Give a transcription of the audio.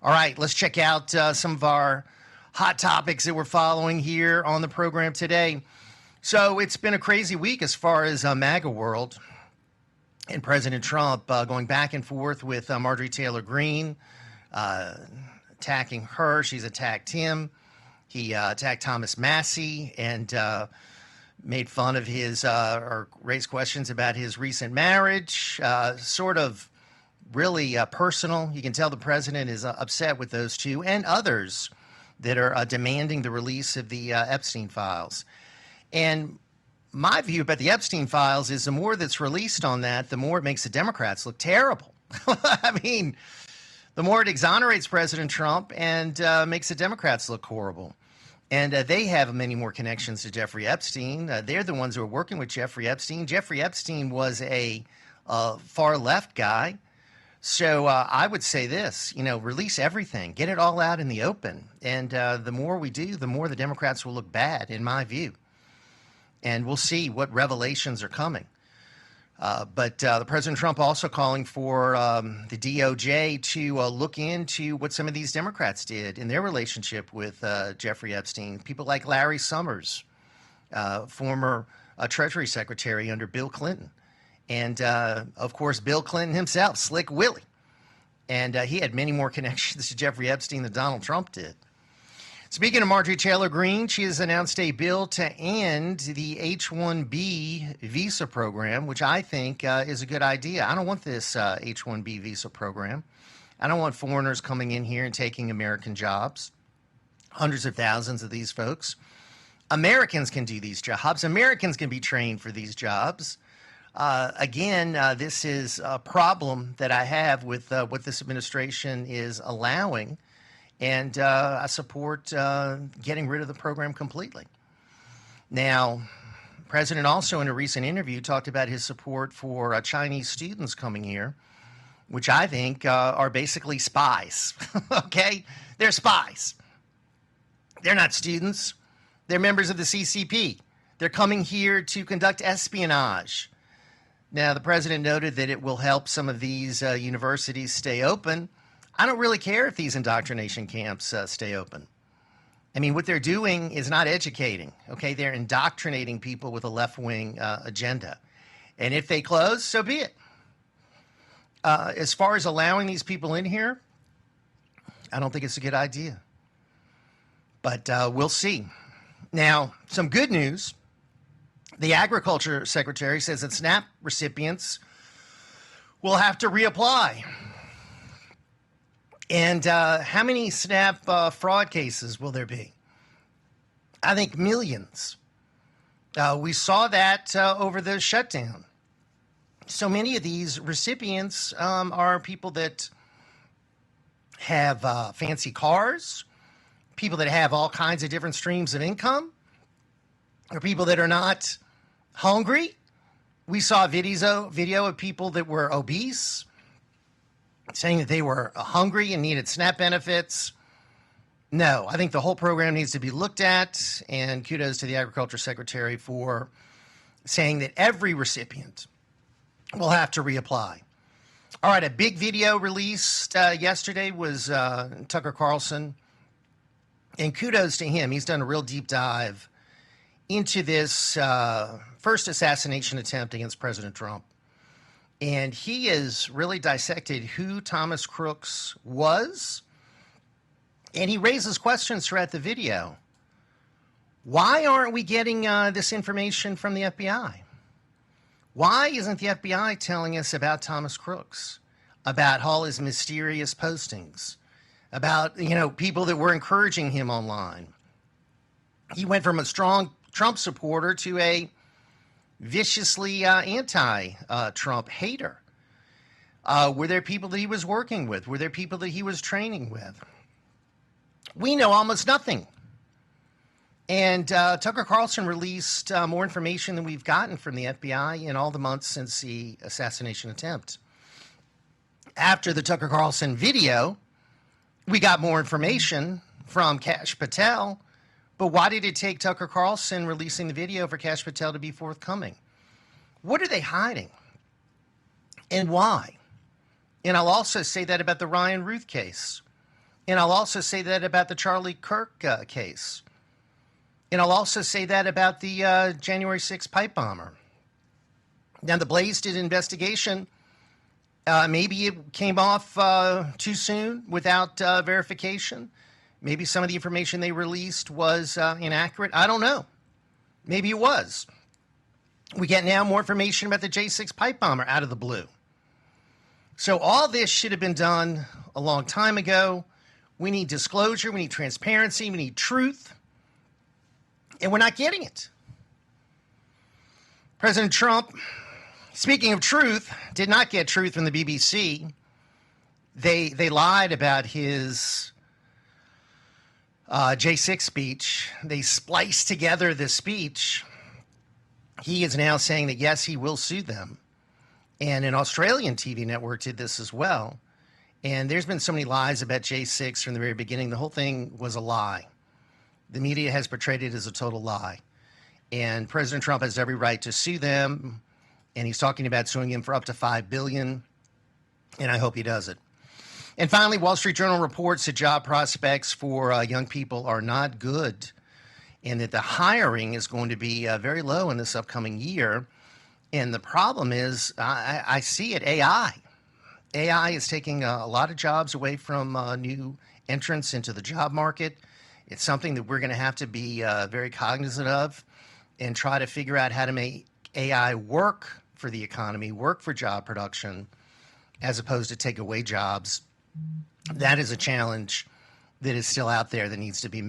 All right, let's check out some of our hot topics that we're following here on the program today. So it's been a crazy week as far as MAGA world and President Trump going back and forth with Marjorie Taylor Greene, attacking her. She's attacked him. He attacked Thomas Massie and made fun of his or raised questions about his recent marriage, sort of really personal. You can tell the president is upset with those two and others that are demanding the release of the Epstein files. And my view about the Epstein files is the more that's released on that, the more it makes the Democrats look terrible. I mean, the more it exonerates President Trump and makes the Democrats look horrible. And they have many more connections to Jeffrey Epstein. They're the ones who are working with Jeffrey Epstein. Jeffrey Epstein was a far left guy. So I would say this, release everything, get it all out in the open. And the more we do, the more the Democrats will look bad, in my view. And we'll see what revelations are coming. But the President Trump also calling for the DOJ to look into what some of these Democrats did in their relationship with Jeffrey Epstein. People like Larry Summers, former Treasury Secretary under Bill Clinton. And, of course, Bill Clinton himself, Slick Willie. And he had many more connections to Jeffrey Epstein than Donald Trump did. Speaking of Marjorie Taylor Greene, she has announced a bill to end the H-1B visa program, which I think is a good idea. I don't want this H-1B visa program. I don't want foreigners coming in here and taking American jobs. Hundreds of thousands of these folks. Americans can do these jobs. Americans can be trained for these jobs. Again, this is a problem that I have with what this administration is allowing. And I support getting rid of the program completely. Now, the president also in a recent interview talked about his support for Chinese students coming here, which I think are basically spies. Okay? They're spies. They're not students. They're members of the CCP. They're coming here to conduct espionage. Now, the president noted that it will help some of these universities stay open. I don't really care if these indoctrination camps stay open. I mean, what they're doing is not educating, okay? They're indoctrinating people with a left-wing agenda. And if they close, so be it. As far as allowing these people in here, I don't think it's a good idea. But we'll see. Now, some good news. The Agriculture Secretary says that SNAP recipients will have to reapply. And how many SNAP fraud cases will there be? I think millions. We saw that over the shutdown. So many of these recipients are people that have fancy cars, people that have all kinds of different streams of income, or people that are not hungry. We saw a video of people that were obese, saying that they were hungry and needed SNAP benefits. No, I think the whole program needs to be looked at, and kudos to the Agriculture Secretary for saying that every recipient will have to reapply. All right, a big video released yesterday was Tucker Carlson, and kudos to him. He's done a real deep dive into this first assassination attempt against President Trump. And he has really dissected who Thomas Crooks was. And he raises questions throughout the video. Why aren't we getting this information from the FBI? Why isn't the FBI telling us about Thomas Crooks, about all his mysterious postings, about, people that were encouraging him online? He went from a strong Trump supporter to a viciously anti-Trump hater. Were there people that he was working with? Were there people that he was training with? We know almost nothing. And Tucker Carlson released more information than we've gotten from the FBI in all the months since the assassination attempt. After the Tucker Carlson video, we got more information from Kash Patel. But why did it take Tucker Carlson releasing the video for Kash Patel to be forthcoming? What are they hiding? And why? And I'll also say that about the Ryan Ruth case. And I'll also say that about the Charlie Kirk case. And I'll also say that about the January 6th pipe bomber. Now, the Blaze did an investigation. Maybe it came off too soon without verification. Maybe some of the information they released was inaccurate. I don't know. Maybe it was. We get now more information about the J6 pipe bomber out of the blue. So all this should have been done a long time ago. We need disclosure. We need transparency. We need truth. And we're not getting it. President Trump, speaking of truth, did not get truth from the BBC. They lied about his J6 speech. They spliced together this speech. He is now saying that, yes, he will sue them. And an Australian TV network did this as well. And there's been so many lies about J6 from the very beginning. The whole thing was a lie. The media has portrayed it as a total lie. And President Trump has every right to sue them. And he's talking about suing him for up to $5 billion. And I hope he does it. And finally, Wall Street Journal reports that job prospects for young people are not good, and that the hiring is going to be very low in this upcoming year. And the problem is, I see it, AI. AI is taking a lot of jobs away from new entrants into the job market. It's something that we're going to have to be very cognizant of and try to figure out how to make AI work for the economy, work for job production, as opposed to take away jobs. That is a challenge that is still out there that needs to be met.